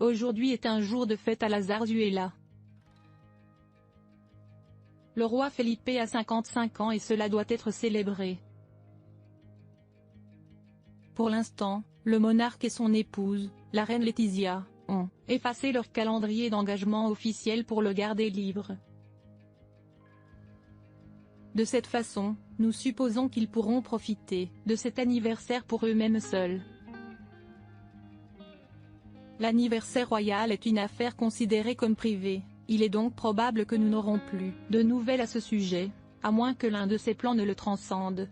Aujourd'hui est un jour de fête à la Zarzuela. Le roi Felipe a 55 ans et cela doit être célébré. Pour l'instant, le monarque et son épouse, la reine Letizia, ont effacé leur calendrier d'engagement officiel pour le garder libre. De cette façon, nous supposons qu'ils pourront profiter de cet anniversaire pour eux-mêmes seuls. L'anniversaire royal est une affaire considérée comme privée, il est donc probable que nous n'aurons plus de nouvelles à ce sujet, à moins que l'un de ces plans ne le transcende.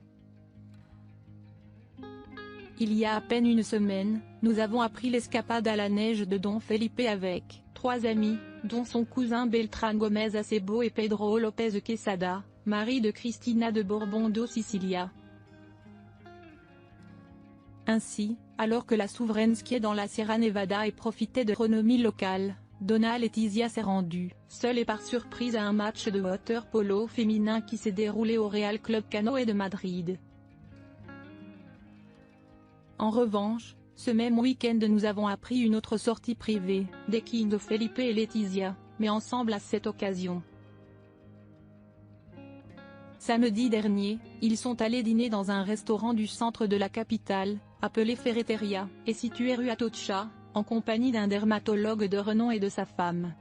Il y a à peine une semaine, nous avons appris l'escapade à la neige de Don Felipe avec 3 amis, dont son cousin Beltrán Gómez Acebo et Pedro López Quesada, mari de Cristina de Borbón-do Sicilia. Ainsi, alors que la souveraine skiait dans la Sierra Nevada et profitait de renommée locale, Donna Letizia s'est rendue, seule et par surprise à un match de water polo féminin qui s'est déroulé au Real Club Canoë de Madrid. En revanche, ce même week-end nous avons appris une autre sortie privée, des Kings de Felipe et Letizia, mais ensemble à cette occasion. Samedi dernier, ils sont allés dîner dans un restaurant du centre de la capitale, appelé Ferreteria, et situé rue Atocha, en compagnie d'un dermatologue de renom et de sa femme.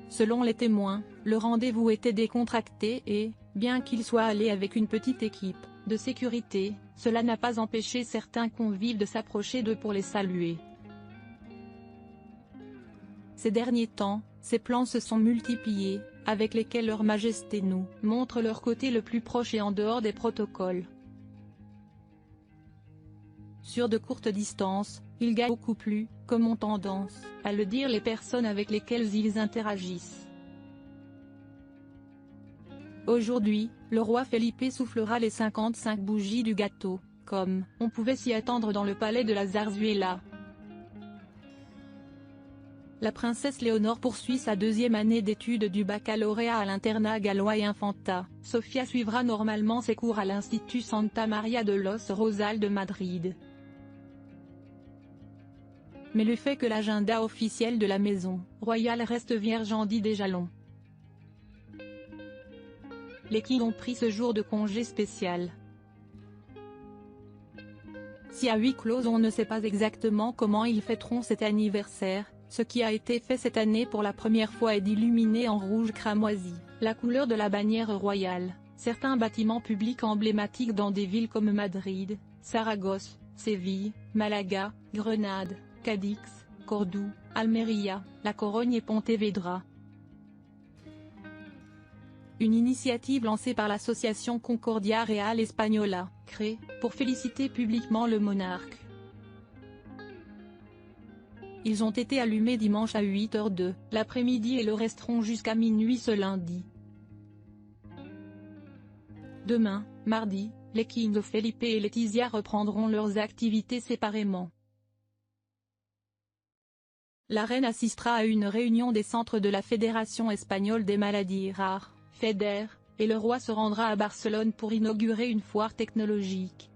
Selon les témoins, le rendez-vous était décontracté et, bien qu'il soit allé avec une petite équipe de sécurité, cela n'a pas empêché certains convives de s'approcher d'eux pour les saluer. Ces derniers temps, ces plans se sont multipliés, avec lesquels leur majesté nous montre leur côté le plus proche et en dehors des protocoles. Sur de courtes distances, ils gagnent beaucoup plus, comme ont tendance à le dire les personnes avec lesquelles ils interagissent. Aujourd'hui, le roi Felipe soufflera les 55 bougies du gâteau, comme on pouvait s'y attendre dans le palais de la Zarzuela. La princesse Léonore poursuit sa 2e année d'études du baccalauréat à l'internat gallois et Infanta. Sofia suivra normalement ses cours à l'Institut Santa Maria de los Rosal de Madrid. Mais le fait que l'agenda officiel de la maison royale reste vierge en dit déjà long. Les Kings ont pris ce jour de congé spécial. Si à huis clos on ne sait pas exactement comment ils fêteront cet anniversaire, ce qui a été fait cette année pour la première fois est d'illuminer en rouge cramoisi, la couleur de la bannière royale, certains bâtiments publics emblématiques dans des villes comme Madrid, Saragosse, Séville, Malaga, Grenade, Cadix, Cordoue, Almeria, La Corogne et Pontevedra. Une initiative lancée par l'association Concordia Real Española, créée pour féliciter publiquement le monarque. Ils ont été allumés dimanche à 8h de l'après-midi et le resteront jusqu'à minuit ce lundi. Demain, mardi, les Kings de Felipe et Letizia reprendront leurs activités séparément. La reine assistera à une réunion des centres de la Fédération espagnole des maladies rares, FEDER, et le roi se rendra à Barcelone pour inaugurer une foire technologique.